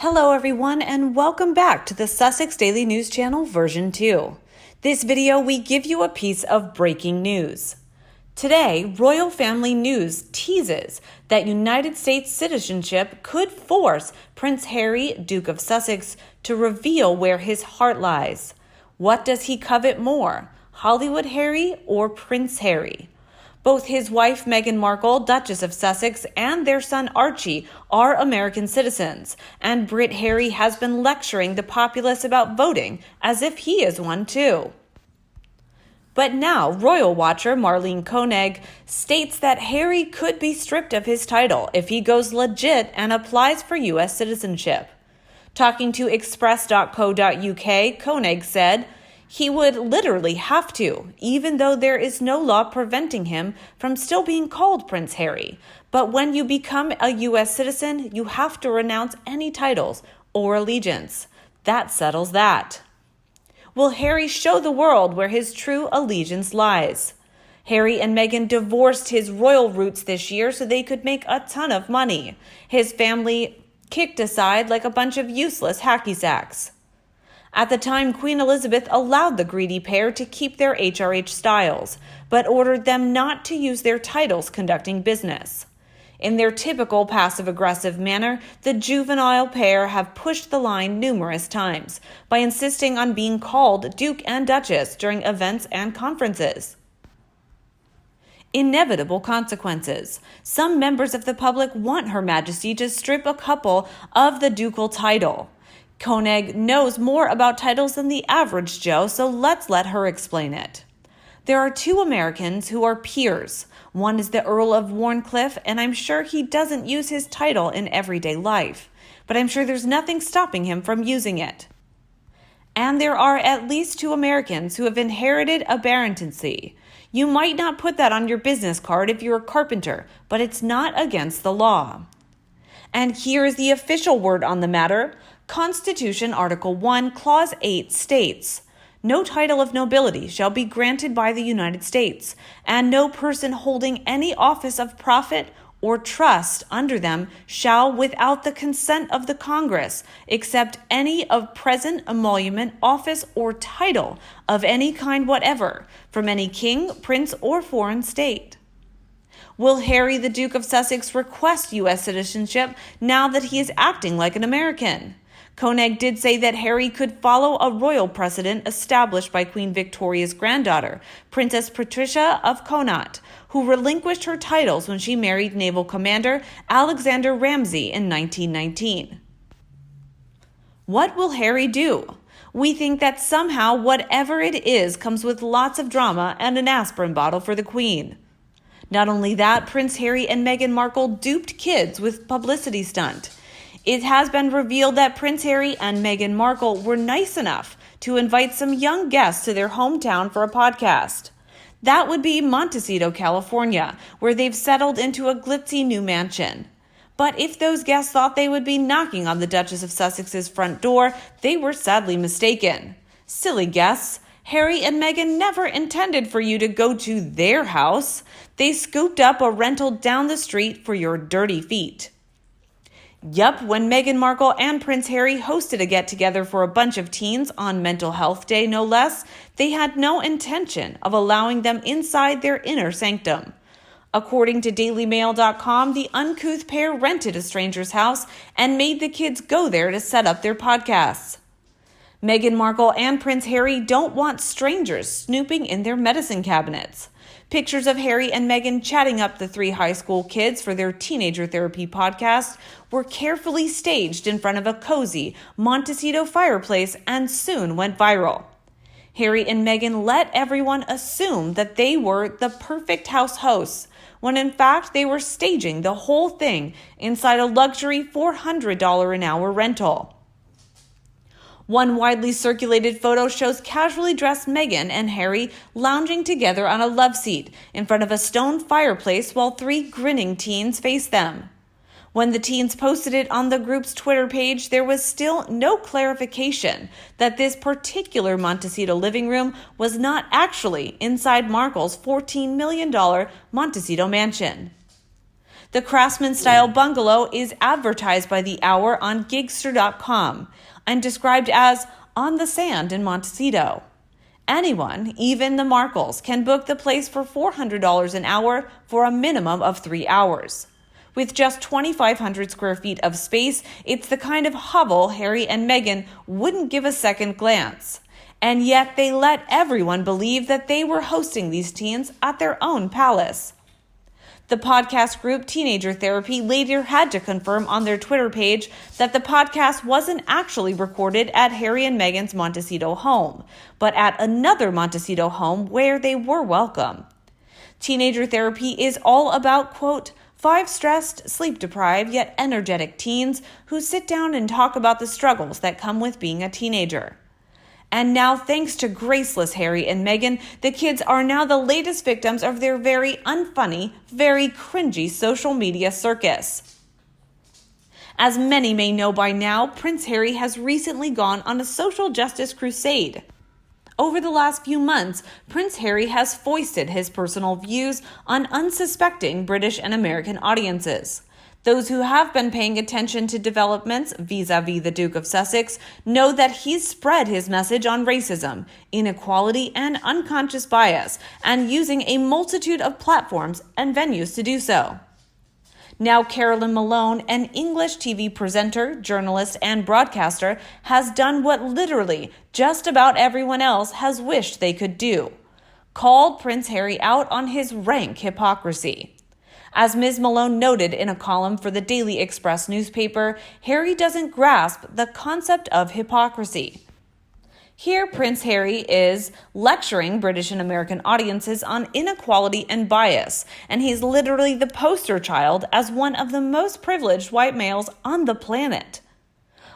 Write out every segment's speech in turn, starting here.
Hello everyone and welcome back to the Sussex Daily News Channel version 2. This video we give you a piece of breaking news. Today, Royal Family News teases that United States citizenship could force Prince Harry, Duke of Sussex, to reveal where his heart lies. What does he covet more, Hollywood Harry or Prince Harry? Both his wife Meghan Markle, Duchess of Sussex, and their son Archie are American citizens, and Brit Harry has been lecturing the populace about voting as if he is one too. But now, royal watcher Marlene Koenig states that Harry could be stripped of his title if he goes legit and applies for U.S. citizenship. Talking to express.co.uk, Koenig said, "He would literally have to, even though there is no law preventing him from still being called Prince Harry. But when you become a U.S. citizen, you have to renounce any titles or allegiance. That settles that." Will Harry show the world where his true allegiance lies? Harry and Meghan divorced his royal roots this year so they could make a ton of money. His family kicked aside like a bunch of useless hacky sacks. At the time, Queen Elizabeth allowed the greedy pair to keep their HRH styles, but ordered them not to use their titles conducting business. In their typical passive-aggressive manner, the juvenile pair have pushed the line numerous times by insisting on being called Duke and Duchess during events and conferences. Inevitable consequences. Some members of the public want Her Majesty to strip a couple of the ducal title. Koenig knows more about titles than the average Joe, so let's let her explain it. There are two Americans who are peers. One is the Earl of Warncliffe, and I'm sure he doesn't use his title in everyday life, but I'm sure there's nothing stopping him from using it. And there are at least two Americans who have inherited a baronetcy. You might not put that on your business card if you're a carpenter, but it's not against the law. And here is the official word on the matter. Constitution Article 1, Clause 8 states, "No title of nobility shall be granted by the United States, and no person holding any office of profit or trust under them shall, without the consent of the Congress, accept any of present emolument, office, or title of any kind whatever from any king, prince, or foreign state." Will Harry, the Duke of Sussex, request U.S. citizenship now that he is acting like an American? Koenig did say that Harry could follow a royal precedent established by Queen Victoria's granddaughter, Princess Patricia of Connaught, who relinquished her titles when she married Naval Commander Alexander Ramsay in 1919. What will Harry do? We think that somehow whatever it is comes with lots of drama and an aspirin bottle for the Queen. Not only that, Prince Harry and Meghan Markle duped kids with publicity stunt. It has been revealed that Prince Harry and Meghan Markle were nice enough to invite some young guests to their hometown for a podcast. That would be Montecito, California, where they've settled into a glitzy new mansion. But if those guests thought they would be knocking on the Duchess of Sussex's front door, they were sadly mistaken. Silly guests. Harry and Meghan never intended for you to go to their house. They scooped up a rental down the street for your dirty feet. Yup, when Meghan Markle and Prince Harry hosted a get-together for a bunch of teens on Mental Health Day, no less, they had no intention of allowing them inside their inner sanctum. According to DailyMail.com, the uncouth pair rented a stranger's house and made the kids go there to set up their podcasts. Meghan Markle and Prince Harry don't want strangers snooping in their medicine cabinets. Pictures of Harry and Meghan chatting up the three high school kids for their teenager therapy podcast were carefully staged in front of a cozy Montecito fireplace and soon went viral. Harry and Meghan let everyone assume that they were the perfect house hosts, when in fact they were staging the whole thing inside a luxury $400 an hour rental. One widely circulated photo shows casually dressed Meghan and Harry lounging together on a love seat in front of a stone fireplace while three grinning teens face them. When the teens posted it on the group's Twitter page, there was still no clarification that this particular Montecito living room was not actually inside Markle's $14 million Montecito mansion. The Craftsman-style bungalow is advertised by the hour on Gigster.com and described as on the sand in Montecito. Anyone, even the Markles, can book the place for $400 an hour for a minimum of 3 hours. With just 2,500 square feet of space, it's the kind of hovel Harry and Meghan wouldn't give a second glance. And yet they let everyone believe that they were hosting these teens at their own palace. The podcast group Teenager Therapy later had to confirm on their Twitter page that the podcast wasn't actually recorded at Harry and Meghan's Montecito home, but at another Montecito home where they were welcome. Teenager Therapy is all about, quote, 5 stressed, sleep-deprived, yet energetic teens who sit down and talk about the struggles that come with being a teenager. And now, thanks to graceless Harry and Meghan, the kids are now the latest victims of their very unfunny, very cringy social media circus. As many may know by now, Prince Harry has recently gone on a social justice crusade. Over the last few months, Prince Harry has foisted his personal views on unsuspecting British and American audiences. Those who have been paying attention to developments vis-a-vis the Duke of Sussex know that he's spread his message on racism, inequality, and unconscious bias, and using a multitude of platforms and venues to do so. Now Carolyn Malone, an English TV presenter, journalist, and broadcaster, has done what literally just about everyone else has wished they could do: called Prince Harry out on his rank hypocrisy. As Ms. Malone noted in a column for the Daily Express newspaper, Harry doesn't grasp the concept of hypocrisy. Here, Prince Harry is lecturing British and American audiences on inequality and bias, and he's literally the poster child as one of the most privileged white males on the planet.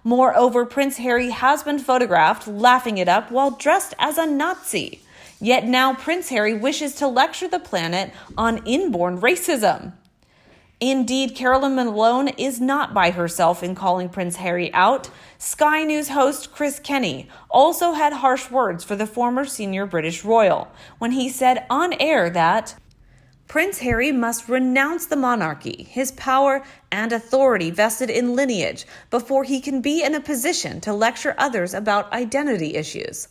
Moreover, Prince Harry has been photographed laughing it up while dressed as a Nazi. Yet now Prince Harry wishes to lecture the planet on inborn racism. Indeed, Carolyn Malone is not by herself in calling Prince Harry out. Sky News host Chris Kenny also had harsh words for the former senior British royal when he said on air that Prince Harry must renounce the monarchy, his power and authority vested in lineage, before he can be in a position to lecture others about identity issues.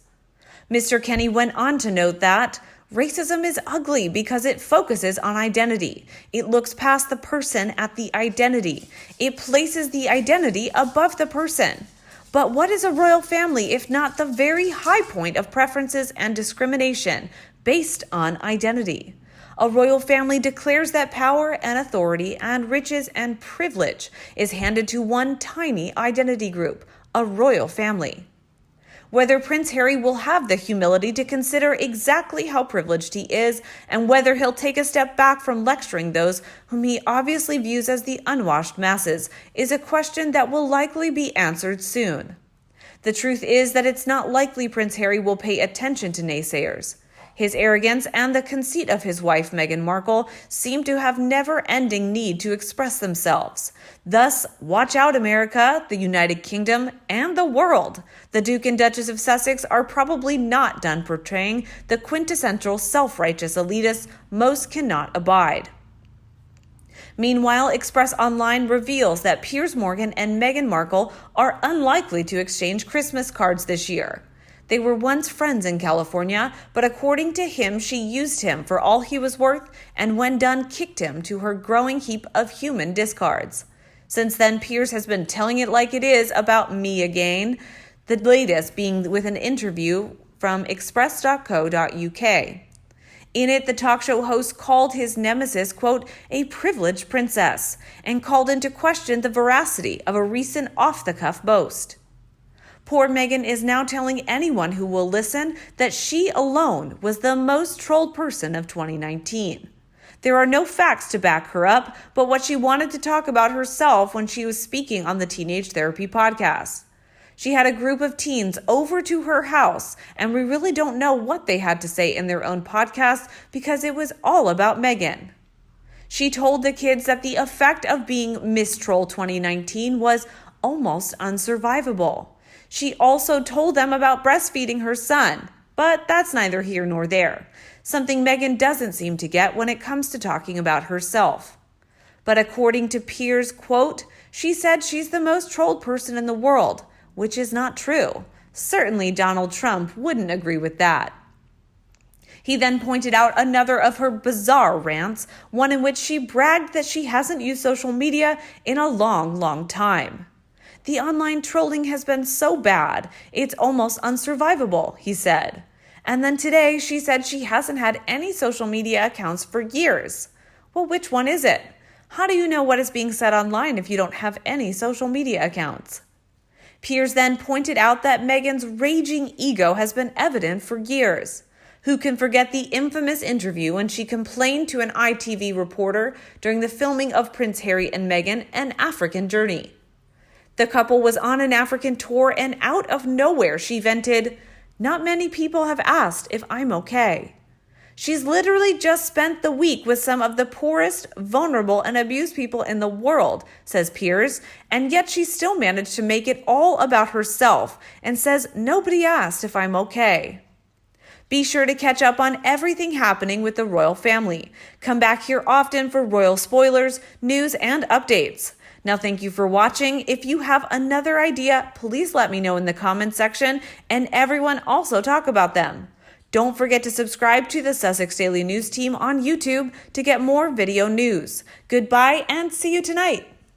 Mr. Kenny went on to note that racism is ugly because it focuses on identity. It looks past the person at the identity. It places the identity above the person. But what is a royal family if not the very high point of preferences and discrimination based on identity? A royal family declares that power and authority and riches and privilege is handed to one tiny identity group, a royal family. Whether Prince Harry will have the humility to consider exactly how privileged he is, and whether he'll take a step back from lecturing those whom he obviously views as the unwashed masses, is a question that will likely be answered soon. The truth is that it's not likely Prince Harry will pay attention to naysayers. His arrogance and the conceit of his wife Meghan Markle seem to have never-ending need to express themselves. Thus, watch out, America, the United Kingdom, and the world. The Duke and Duchess of Sussex are probably not done portraying the quintessential self-righteous elitists most cannot abide. Meanwhile, Express Online reveals that Piers Morgan and Meghan Markle are unlikely to exchange Christmas cards this year. They were once friends in California, but according to him, she used him for all he was worth and when done, kicked him to her growing heap of human discards. Since then, Piers has been telling it like it is about me again, the latest being with an interview from express.co.uk. In it, the talk show host called his nemesis, quote, a privileged princess, and called into question the veracity of a recent off-the-cuff boast. Poor Meghan is now telling anyone who will listen that she alone was the most trolled person of 2019. There are no facts to back her up, but what she wanted to talk about herself when she was speaking on the Teenage Therapy podcast. She had a group of teens over to her house, and we really don't know what they had to say in their own podcast because it was all about Meghan. She told the kids that the effect of being Miss Troll 2019 was almost unsurvivable. She also told them about breastfeeding her son, but that's neither here nor there, something Meghan doesn't seem to get when it comes to talking about herself. But according to Piers, quote, she said she's the most trolled person in the world, which is not true. Certainly Donald Trump wouldn't agree with that. He then pointed out another of her bizarre rants, one in which she bragged that she hasn't used social media in a long time. The online trolling has been so bad, it's almost unsurvivable, he said. And then today she said she hasn't had any social media accounts for years. Well, which one is it? How do you know what is being said online if you don't have any social media accounts? Piers then pointed out that Meghan's raging ego has been evident for years. Who can forget the infamous interview when she complained to an ITV reporter during the filming of Prince Harry and Meghan, An African Journey? The couple was on an African tour and out of nowhere she vented, "Not many people have asked if I'm okay." She's literally just spent the week with some of the poorest, vulnerable, and abused people in the world, says Piers, and yet she still managed to make it all about herself and says nobody asked if I'm okay. Be sure to catch up on everything happening with the royal family. Come back here often for royal spoilers, news, and updates. Now, thank you for watching. If you have another idea, please let me know in the comments section, and everyone also talk about them. Don't forget to subscribe to the Sussex Daily News team on YouTube to get more video news. Goodbye and see you tonight.